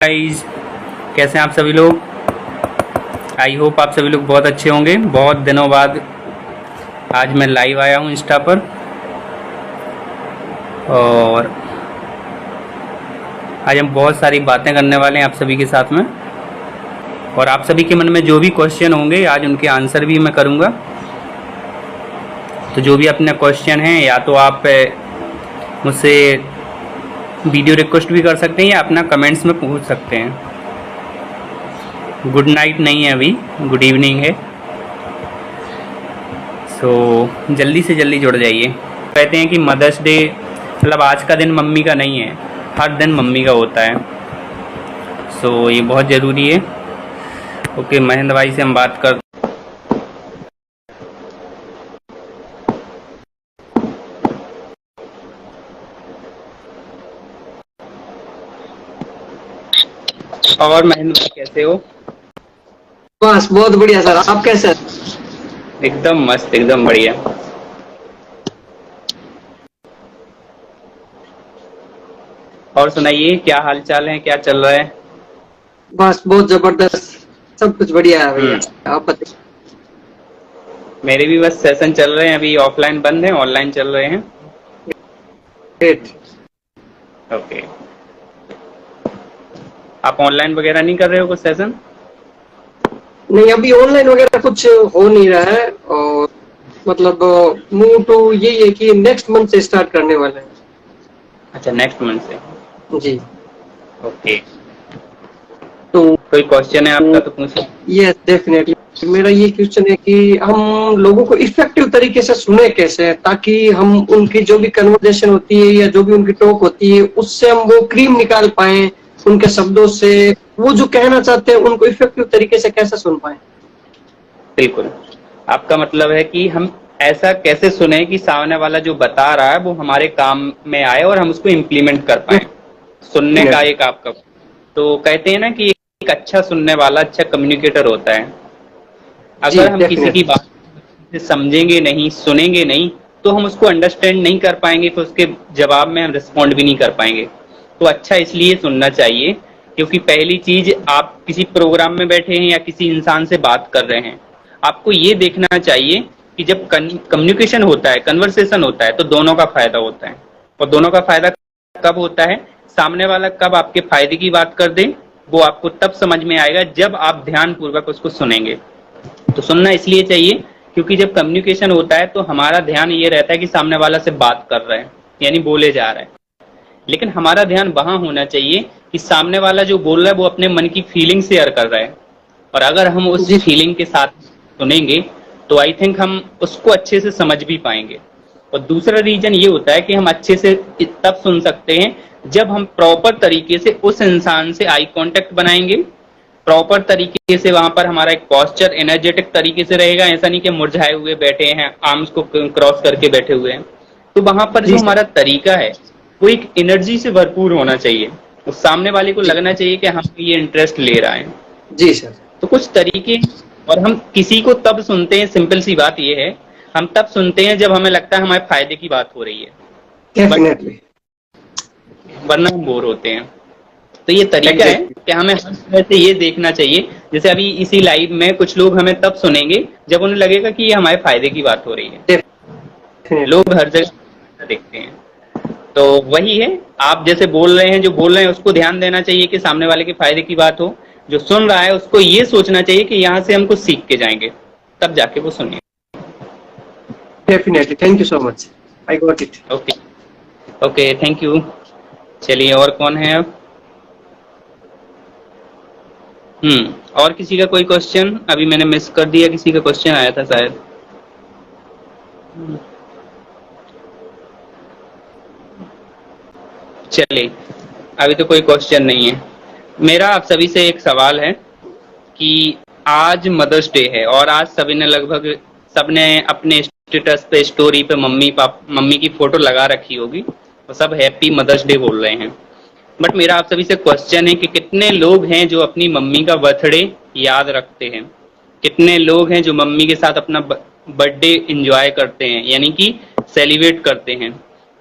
Guys, कैसे हैं आप सभी लोग। आई होप आप सभी लोग बहुत अच्छे होंगे। बहुत दिनों बाद आज मैं लाइव आया हूं इंस्टा पर और आज हम बहुत सारी बातें करने वाले हैं आप सभी के साथ में। और आप सभी के मन में जो भी क्वेश्चन होंगे आज उनके आंसर भी मैं करूंगा। तो जो भी अपने क्वेश्चन हैं या तो आप मुझसे वीडियो रिक्वेस्ट भी कर सकते हैं या अपना कमेंट्स में पूछ सकते हैं। गुड नाइट नहीं है, अभी गुड इवनिंग है। सो जल्दी से जल्दी जुड़ जाइए। कहते हैं कि मदर्स डे मतलब आज का दिन मम्मी का नहीं है, हर दिन मम्मी का होता है। सो ये बहुत ज़रूरी है। ओके, महेंद्र भाई से हम बात कर और महेंद्र भाई कैसे हो? बस बहुत बढ़िया सर, आप कैसे हैं? एकदम मस्त, एकदम बढ़िया। और सुनाइए, क्या हाल चाल है, क्या चल रहा है? बस बहुत जबरदस्त, सब कुछ बढ़िया है भैया। आप बताइए। मेरे भी बस सेशन चल रहे हैं, अभी ऑफलाइन बंद है, ऑनलाइन चल रहे हैं। ग्रेट। ओके, आप ऑनलाइन वगैरह नहीं कर रहे हो कुछ सेशन? नहीं, अभी ऑनलाइन वगैरह कुछ हो नहीं रहा है और मतलब मूव तो यही है कि नेक्स्ट मंथ से स्टार्ट करने वाले हैं। अच्छा, नेक्स्ट मंथ से। जी। ओके, तो कोई क्वेश्चन है आपका तो पूछिए। यस डेफिनेटली, मेरा ये क्वेश्चन है कि हम लोगों को इफेक्टिव तरीके से सुने कैसे, ताकि हम उनकी जो भी कन्वर्सेशन होती है या जो भी उनकी टॉक होती है उससे हम वो क्रीम निकाल पाए, उनके शब्दों से वो जो कहना चाहते हैं उनको इफेक्टिव तरीके से कैसे सुन पाए। बिल्कुल, आपका मतलब है कि हम ऐसा कैसे सुने कि सामने वाला जो बता रहा है वो हमारे काम में आए और हम उसको इम्प्लीमेंट कर पाए। सुनने का एक आपका, तो कहते हैं ना कि एक अच्छा सुनने वाला अच्छा कम्युनिकेटर होता है। अगर हम किसी की बात समझेंगे नहीं, सुनेंगे नहीं, तो हम उसको अंडरस्टैंड नहीं कर पाएंगे, तो उसके जवाब में हम रिस्पॉन्ड भी नहीं कर पाएंगे। तो अच्छा इसलिए सुनना चाहिए क्योंकि पहली चीज, आप किसी प्रोग्राम में बैठे हैं या किसी इंसान से बात कर रहे हैं, आपको ये देखना चाहिए कि जब कम्युनिकेशन होता है, कन्वर्सेशन होता है, तो दोनों का फायदा होता है। और दोनों का फायदा कब होता है? सामने वाला कब आपके फायदे की बात कर दे, वो आपको तब समझ में आएगा जब आप ध्यान पूर्वक उसको सुनेंगे। तो सुनना इसलिए चाहिए क्योंकि जब कम्युनिकेशन होता है तो हमारा ध्यान ये रहता है कि सामने वाला से बात कर रहे हैं, यानी बोले जा रहे हैं। लेकिन हमारा ध्यान वहां होना चाहिए कि सामने वाला जो बोल रहा है वो अपने मन की फीलिंग शेयर कर रहा है, और अगर हम उस फीलिंग के साथ सुनेंगे तो आई थिंक हम उसको अच्छे से समझ भी पाएंगे। और दूसरा रीजन ये होता है कि हम अच्छे से तब सुन सकते हैं जब हम प्रॉपर तरीके से उस इंसान से आई कांटेक्ट बनाएंगे, प्रॉपर तरीके से वहां पर हमारा एक पोस्चर एनर्जेटिक तरीके से रहेगा। ऐसा नहीं कि मुरझाए हुए बैठे हैं, आर्म्स को क्रॉस करके बैठे हुए हैं। तो वहां पर जो हमारा तरीका है वो एक एनर्जी से भरपूर होना चाहिए। उस सामने वाले को लगना चाहिए कि हम ये इंटरेस्ट ले रहा है। जी सर। तो कुछ तरीके, और हम किसी को तब सुनते हैं, सिंपल सी बात ये है, हम तब सुनते हैं जब हमें लगता है हमारे फायदे की बात हो रही है, डेफिनेटली, वरना हम बोर होते हैं। तो ये तरीका है कि हमें हर तरह से ये देखना चाहिए। जैसे अभी इसी लाइव में कुछ लोग हमें तब सुनेंगे जब उन्हें लगेगा कि ये हमारे फायदे की बात हो रही है। लोग हर जगह देखते हैं। तो वही है, आप जैसे बोल रहे हैं, जो बोल रहे हैं उसको ध्यान देना चाहिए कि सामने वाले के फायदे की बात हो। जो सुन रहा है उसको ये सोचना चाहिए कि यहाँ से हम कुछ सीख के जाएंगे, तब जाके वो सुनिए। Definitely, thank you so much, I got it. Okay okay, thank you. चलिए, और कौन है अब? और किसी का कोई क्वेश्चन? अभी मैंने मिस कर दिया, किसी का क्वेश्चन आया था शायद। चलिए, अभी तो कोई क्वेश्चन नहीं है। मेरा आप सभी से एक सवाल है कि आज मदर्स डे है और आज सभी ने लगभग सबने अपने स्टेटस पे, स्टोरी पे मम्मी की फोटो लगा रखी होगी और सब हैप्पी मदर्स डे बोल रहे हैं। बट मेरा आप सभी से क्वेश्चन है कि कितने लोग हैं जो अपनी मम्मी का बर्थडे याद रखते हैं? कितने लोग हैं जो मम्मी के साथ अपना बर्थडे एंजॉय करते हैं, यानी कि सेलिब्रेट करते हैं?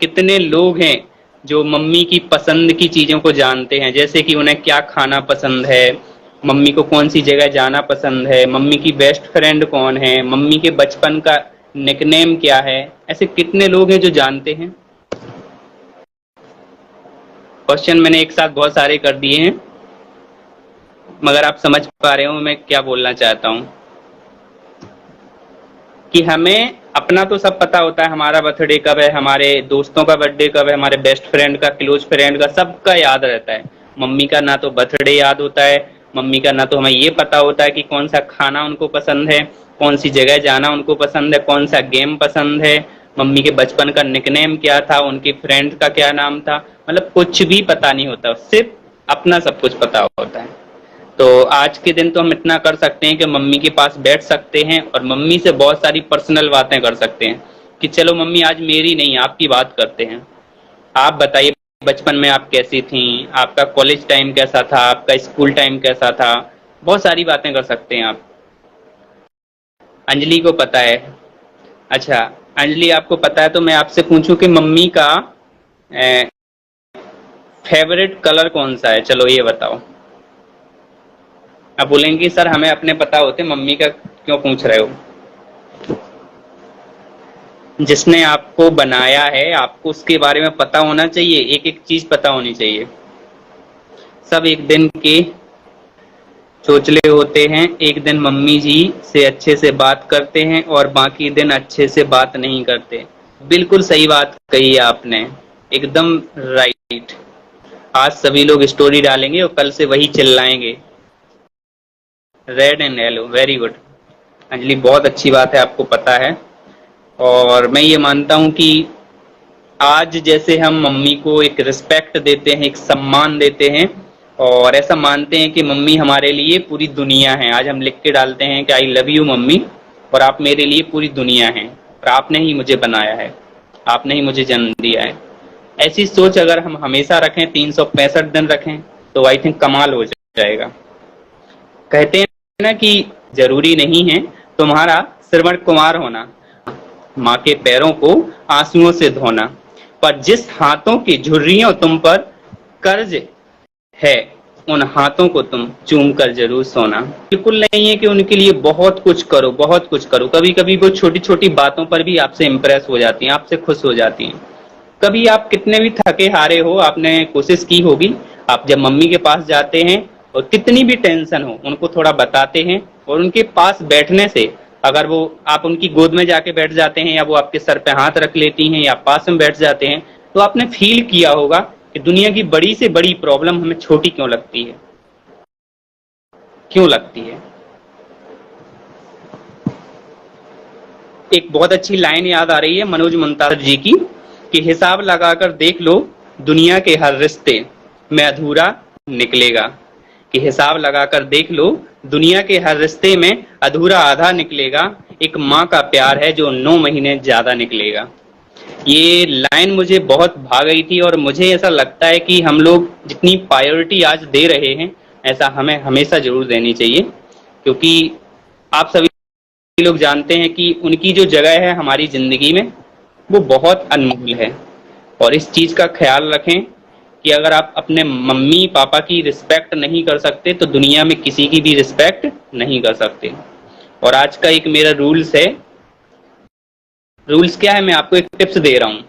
कितने लोग हैं जो मम्मी की पसंद की चीजों को जानते हैं, जैसे कि उन्हें क्या खाना पसंद है, मम्मी को कौन सी जगह जाना पसंद है, मम्मी की बेस्ट फ्रेंड कौन है, मम्मी के बचपन का निकनेम क्या है। ऐसे कितने लोग हैं जो जानते हैं। क्वेश्चन मैंने एक साथ बहुत सारे कर दिए हैं, मगर आप समझ पा रहे हो मैं क्या बोलना चाहता हूं कि हमें अपना तो सब पता होता है, हमारा बर्थडे कब है, हमारे दोस्तों का बर्थडे कब है, हमारे बेस्ट फ्रेंड का, क्लोज फ्रेंड का, सबका याद रहता है। मम्मी का ना तो बर्थडे याद होता है, मम्मी का ना तो हमें ये पता होता है कि कौन सा खाना उनको पसंद है, कौन सी जगह जाना उनको पसंद है, कौन सा गेम पसंद है, मम्मी के बचपन का निकनेम क्या था, उनके फ्रेंड का क्या नाम था, मतलब कुछ भी पता नहीं होता, सिर्फ अपना सब कुछ पता होता है। तो आज के दिन तो हम इतना कर सकते हैं कि मम्मी के पास बैठ सकते हैं और मम्मी से बहुत सारी पर्सनल बातें कर सकते हैं कि चलो मम्मी आज मेरी नहीं आपकी बात करते हैं। आप बताइए बचपन में आप कैसी थी, आपका कॉलेज टाइम कैसा था, आपका स्कूल टाइम कैसा था, बहुत सारी बातें कर सकते हैं आप। अंजलि को पता है। अच्छा अंजलि आपको पता है तो मैं आपसे पूछूं कि मम्मी का फेवरेट कलर कौन सा है, चलो ये बताओ। आप बोलेंगे सर हमें अपने पता होते, मम्मी का क्यों पूछ रहे हो। जिसने आपको बनाया है आपको उसके बारे में पता होना चाहिए, एक एक चीज पता होनी चाहिए। सब एक दिन के चोचले होते हैं, एक दिन मम्मी जी से अच्छे से बात करते हैं और बाकी दिन अच्छे से बात नहीं करते। बिल्कुल सही बात कही है आपने, एकदम राइट। आज सभी लोग स्टोरी डालेंगे और कल से वही चिल्लाएंगे, red and yellow, very good. Anjali बहुत अच्छी बात है, आपको पता है। और मैं ये मानता हूं कि आज जैसे हम मम्मी को एक रिस्पेक्ट देते हैं, एक सम्मान देते हैं और ऐसा मानते हैं कि मम्मी हमारे लिए पूरी दुनिया है। आज हम लिख के डालते हैं कि आई लव यू मम्मी, और आप मेरे लिए पूरी दुनिया हैं और आपने ही मुझे बनाया है, आपने ही मुझे जन्म दिया है। ऐसी सोच अगर हम हमेशा रखें, 365 दिन रखें, तो आई थिंक कमाल हो जाएगा। कहते हैं ना कि जरूरी नहीं है तुम्हारा श्रवण कुमार होना, माँ के पैरों को आंसुओं से धोना, पर जिस हाथों की झुर्रियों तुम पर कर्ज है उन हाथों को तुम चूम कर जरूर सोना। बिल्कुल नहीं है कि उनके लिए बहुत कुछ करो, बहुत कुछ करो। कभी कभी वो छोटी छोटी बातों पर भी आपसे इम्प्रेस हो जाती हैं, आपसे खुश हो जाती हैं। कभी आप कितने भी थके हारे हो, आपने कोशिश की होगी, आप जब मम्मी के पास जाते हैं और कितनी भी टेंशन हो उनको थोड़ा बताते हैं और उनके पास बैठने से, अगर वो आप उनकी गोद में जाके बैठ जाते हैं या वो आपके सर पे हाथ रख लेती हैं या पास में बैठ जाते हैं, तो आपने फील किया होगा कि दुनिया की बड़ी से बड़ी प्रॉब्लम हमें छोटी क्यों लगती है, क्यों लगती है। एक बहुत अच्छी लाइन याद आ रही है मनोज मुंताज जी की कि हिसाब लगाकर देख लो दुनिया के हर रिश्ते में अधूरा निकलेगा, कि हिसाब लगाकर देख लो दुनिया के हर रिश्ते में अधूरा आधा निकलेगा, एक माँ का प्यार है जो 9 महीने ज्यादा निकलेगा। ये लाइन मुझे बहुत भा गई थी और मुझे ऐसा लगता है कि हम लोग जितनी प्रायोरिटी आज दे रहे हैं ऐसा हमें हमेशा जरूर देनी चाहिए, क्योंकि आप सभी लोग जानते हैं कि उनकी जो जगह है हमारी जिंदगी में वो बहुत अनमोल है। और इस चीज का ख्याल रखें कि अगर आप अपने मम्मी पापा की रिस्पेक्ट नहीं कर सकते तो दुनिया में किसी की भी रिस्पेक्ट नहीं कर सकते। और आज का एक मेरा रूल्स है, रूल्स क्या है, मैं आपको एक टिप्स दे रहा हूं।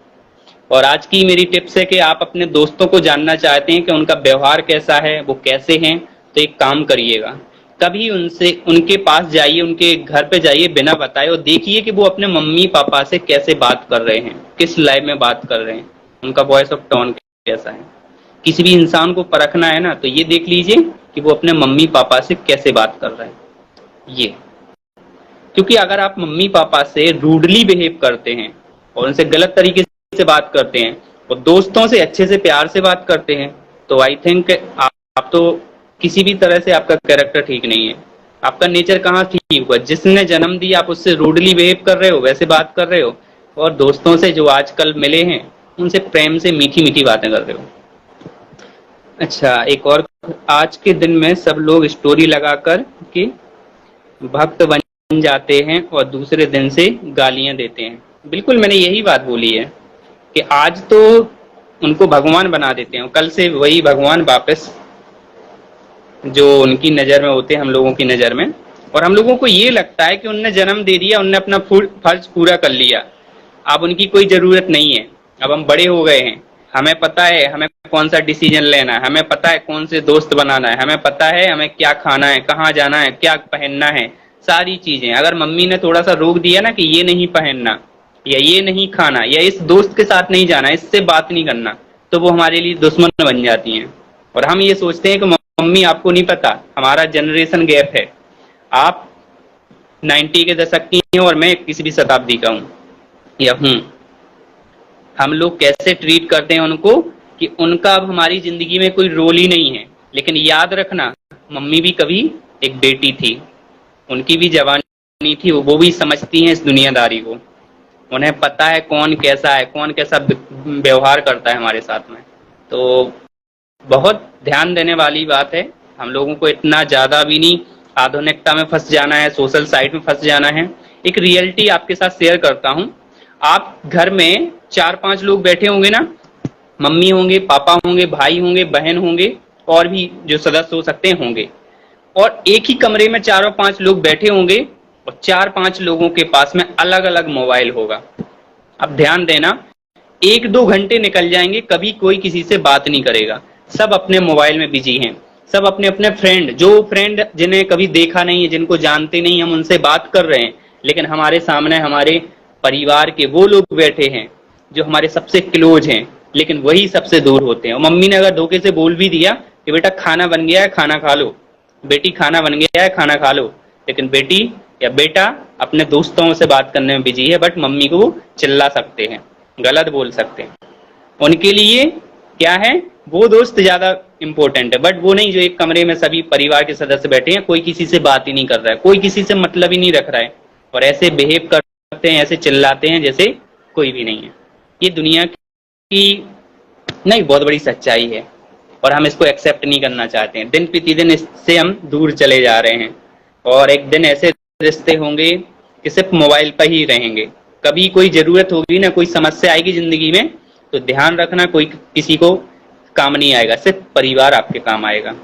और आज की मेरी टिप्स है कि आप अपने दोस्तों को जानना चाहते हैं कि उनका व्यवहार कैसा है, वो कैसे हैं, तो एक काम करिएगा, कभी उनसे उनके पास जाइए, उनके घर पे जाइए बिना बताए और देखिए कि वो अपने मम्मी पापा से कैसे बात कर रहे हैं, किस लाइव में बात कर रहे हैं, उनका वॉइस ऑफ टोन कैसा है। किसी भी इंसान को परखना है ना तो ये देख लीजिए कि वो अपने मम्मी पापा से कैसे बात कर रहे हैं। ये क्योंकि अगर आप मम्मी पापा से रूडली बिहेव करते हैं और उनसे गलत तरीके से बात करते हैं और दोस्तों से अच्छे से प्यार से बात करते हैं, तो आई थिंक आप तो किसी भी तरह से आपका कैरेक्टर ठीक नहीं है, आपका नेचर कहाँ ठीक हुआ। जिसने जन्म दिया आप उससे रूडली बिहेव कर रहे हो, वैसे बात कर रहे हो, और दोस्तों से जो आजकल मिले हैं उनसे प्रेम से मीठी मीठी बातें कर रहे हो। अच्छा एक और, आज के दिन में सब लोग स्टोरी लगाकर के भक्त बन जाते हैं और दूसरे दिन से गालियां देते हैं। बिल्कुल मैंने यही बात बोली है कि आज तो उनको भगवान बना देते हैं। कल से वही भगवान वापस जो उनकी नजर में होते हैं हम लोगों की नजर में, और हम लोगों को ये लगता है कि उनने जन्म दे दिया, उनने अपना फर्ज पूरा कर लिया, अब उनकी कोई जरूरत नहीं है, अब हम बड़े हो गए हैं, हमें पता है हमें कौन सा डिसीजन लेना है, हमें पता है कौन से दोस्त बनाना है, हमें पता है हमें क्या खाना है, कहाँ जाना है, क्या पहनना है, सारी चीजें। अगर मम्मी ने थोड़ा सा रोक दिया ना कि ये नहीं पहनना या ये नहीं खाना या इस दोस्त के साथ नहीं जाना, इससे बात नहीं करना, तो वो हमारे लिए दुश्मन बन जाती हैं। और हम ये सोचते हैं कि मम्मी आपको नहीं पता, हमारा जनरेशन गैप है, आप 90 के दशक की हैं और मैं 21वीं शताब्दी का हूँ या हूँ। हम लोग कैसे ट्रीट करते हैं उनको कि उनका अब हमारी जिंदगी में कोई रोल ही नहीं है। लेकिन याद रखना, मम्मी भी कभी एक बेटी थी, उनकी भी जवानी थी, वो भी समझती हैं इस दुनियादारी को, उन्हें पता है कौन कैसा है, कौन कैसा व्यवहार करता है हमारे साथ में। तो बहुत ध्यान देने वाली बात है, हम लोगों को इतना ज्यादा भी नहीं आधुनिकता में फंस जाना है, सोशल साइट में फंस जाना है। एक रियलिटी आपके साथ शेयर करता हूँ, आप घर में 4-5 लोग बैठे होंगे ना, मम्मी होंगे, पापा होंगे, भाई होंगे, बहन होंगे, और भी जो सदस्य हो सकते हैं होंगे, और एक ही कमरे में 4 और 5 लोग बैठे होंगे और 4-5 लोगों के पास में अलग अलग मोबाइल होगा। अब ध्यान देना, 1-2 घंटे निकल जाएंगे, कभी कोई किसी से बात नहीं करेगा, सब अपने मोबाइल में बिजी हैं, सब अपने अपने फ्रेंड, जो फ्रेंड जिन्हें कभी देखा नहीं है, जिनको जानते नहीं, हम उनसे बात कर रहे हैं, लेकिन हमारे सामने हमारे परिवार के वो लोग बैठे हैं जो हमारे सबसे क्लोज हैं, लेकिन वही सबसे दूर होते हैं। और मम्मी ने अगर धोखे से बोल भी दिया कि बेटा खाना बन गया है, खाना खा लो, बेटी खाना बन गया है, खाना खा लो, लेकिन बेटी या बेटा अपने दोस्तों से बात करने में बिजी है, बट मम्मी को चिल्ला सकते हैं, गलत बोल सकते हैं। उनके लिए क्या है, वो दोस्त ज्यादा इंपॉर्टेंट है, बट वो नहीं जो एक कमरे में सभी परिवार के सदस्य बैठे हैं, कोई किसी से बात ही नहीं कर रहा है, कोई किसी से मतलब ही नहीं रख रहा है, और ऐसे बिहेव करते हैं, ऐसे चिल्लाते हैं जैसे कोई भी नहीं है। ये दुनिया की नहीं बहुत बड़ी सच्चाई है, और हम इसको एक्सेप्ट नहीं करना चाहते हैं। दिन प्रतिदिन इससे हम दूर चले जा रहे हैं, और एक दिन ऐसे रिश्ते होंगे कि सिर्फ मोबाइल पर ही रहेंगे। कभी कोई जरूरत होगी ना, कोई समस्या आएगी जिंदगी में, तो ध्यान रखना कोई किसी को काम नहीं आएगा, सिर्फ परिवार आपके काम आएगा।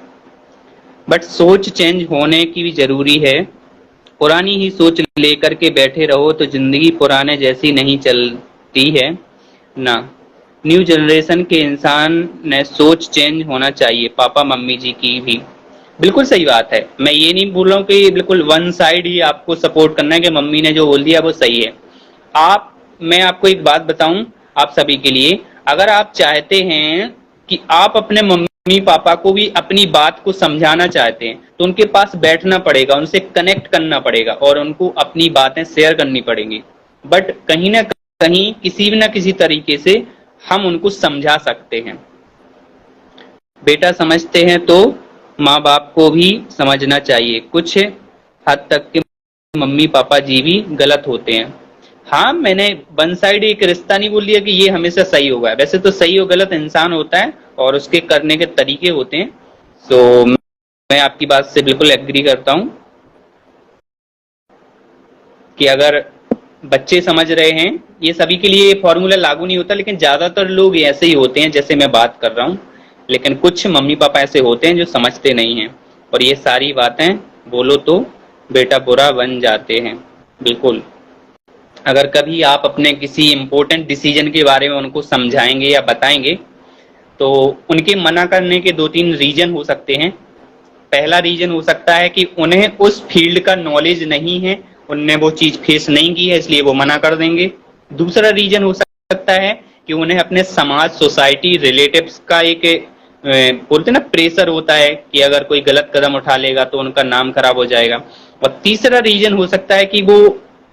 बट सोच चेंज होने की भी जरूरी है, पुरानी ही सोच लेकर के बैठे रहो तो जिंदगी पुराने जैसी नहीं चलती है ना। न्यू जनरेशन के इंसान ने सोच चेंज होना चाहिए, पापा मम्मी जी की भी। बिल्कुल सही बात है, मैं ये नहीं बोल रहा हूँ कि बिल्कुल वन साइड ही आपको सपोर्ट करना है कि मम्मी ने जो बोल दिया वो सही है। मैं आपको एक बात बताऊं, आप सभी के लिए, अगर आप चाहते हैं कि आप अपने मम्मी पापा को भी अपनी बात को समझाना चाहते हैं, तो उनके पास बैठना पड़ेगा, उनसे कनेक्ट करना पड़ेगा, और उनको अपनी बातें शेयर करनी पड़ेंगी। बट कहीं ना कहीं किसी न किसी तरीके से हम उनको समझा सकते हैं। बेटा समझते हैं तो माँ बाप को भी समझना चाहिए, कुछ हद तक के मम्मी पापा जी भी गलत होते हैं। हाँ, मैंने वन साइड एक रिश्ता नहीं बोल दिया कि ये हमेशा सही होगा, वैसे तो सही और गलत इंसान होता है और उसके करने के तरीके होते हैं। सो मैं आपकी बात से बिल्कुल एग्री करता हूँ कि अगर बच्चे समझ रहे हैं, ये सभी के लिए फॉर्मूला लागू नहीं होता, लेकिन ज्यादातर लोग ऐसे ही होते हैं जैसे मैं बात कर रहा हूँ, लेकिन कुछ मम्मी पापा ऐसे होते हैं जो समझते नहीं हैं, और ये सारी बातें बोलो तो बेटा बुरा बन जाते हैं। बिल्कुल, अगर कभी आप अपने किसी इंपॉर्टेंट डिसीजन के बारे में उनको समझाएंगे या बताएंगे, तो उनके मना करने के 2-3 रीजन हो सकते हैं। पहला रीजन हो सकता है कि उन्हें उस फील्ड का नॉलेज नहीं है, उनने वो चीज फेस नहीं की है, इसलिए वो मना कर देंगे। दूसरा रीजन हो सकता है कि उन्हें अपने समाज, सोसाइटी, रिलेटिव्स का एक बोलते ना प्रेशर होता है कि अगर कोई गलत कदम उठा लेगा तो उनका नाम खराब हो जाएगा। और तीसरा रीजन हो सकता है कि वो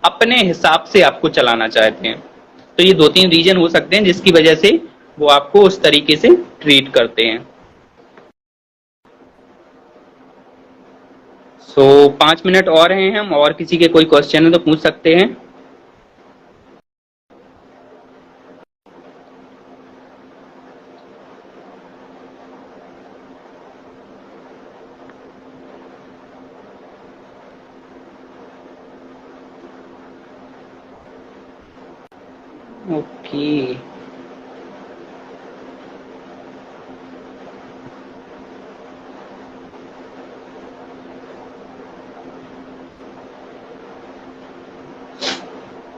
अपने हिसाब से आपको चलाना चाहते हैं। तो ये 2-3 रीजन हो सकते हैं जिसकी वजह से वो आपको उस तरीके से ट्रीट करते हैं। 5 मिनट और हैं हम, और किसी के कोई क्वेश्चन है तो पूछ सकते हैं। ओके,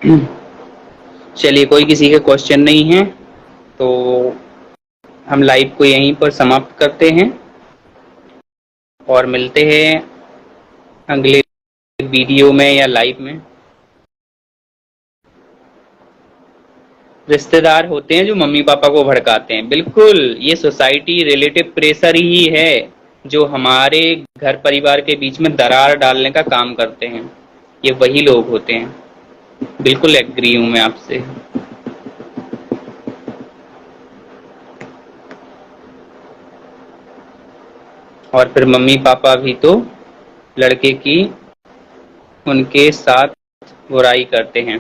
चलिए, कोई किसी के क्वेश्चन नहीं है तो हम लाइव को यहीं पर समाप्त करते हैं और मिलते हैं अगले वीडियो में या लाइव में। रिश्तेदार होते हैं जो मम्मी पापा को भड़काते हैं, बिल्कुल ये सोसाइटी रिलेटिव प्रेशर ही है जो हमारे घर परिवार के बीच में दरार डालने का काम करते हैं। ये वही लोग होते हैं, बिल्कुल एग्री हूं मैं आपसे। और फिर मम्मी पापा भी तो लड़के की उनके साथ बुराई करते हैं।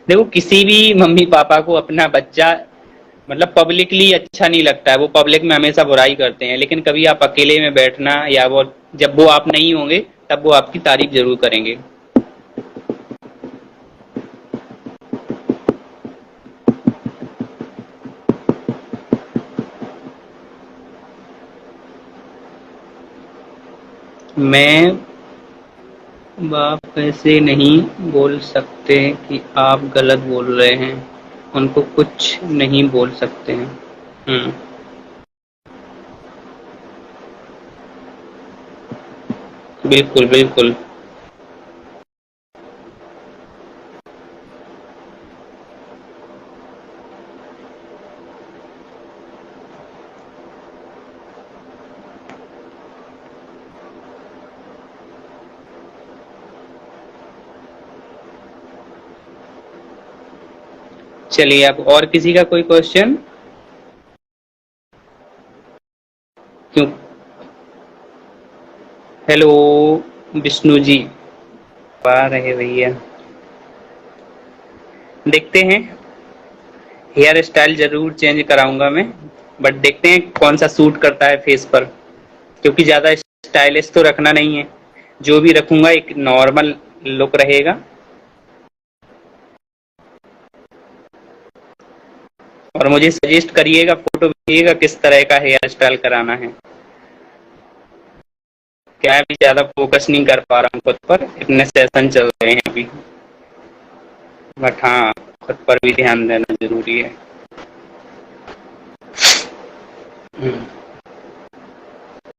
देखो, किसी भी मम्मी पापा को अपना बच्चा मतलब पब्लिकली अच्छा नहीं लगता है, वो पब्लिक में हमेशा बुराई करते हैं, लेकिन कभी आप अकेले में बैठना या वो जब वो आप नहीं होंगे तब वो आपकी तारीफ जरूर करेंगे। मैं बाप ऐसे नहीं बोल सकते कि आप गलत बोल रहे हैं, उनको कुछ नहीं बोल सकते हैं। बिल्कुल बिल्कुल। चलिए, अब और किसी का कोई क्वेश्चन? क्यों? हेलो विष्णु जी, आ रहे भैया। देखते हैं, हेयर स्टाइल जरूर चेंज कराऊंगा मैं, बट देखते हैं कौन सा सूट करता है फेस पर, क्योंकि ज्यादा स्टाइलिश तो रखना नहीं है। जो भी रखूंगा एक नॉर्मल लुक रहेगा। और मुझे सजेस्ट करिएगा, फोटो भेजिएगा किस तरह का हेयर स्टाइल कराना है। क्या मैं भी ज्यादा फोकस नहीं कर पा रहा हूँ खुद पर, इतने सेशन चल रहे हैं अभी, बट हाँ, खुद पर भी ध्यान देना जरूरी है।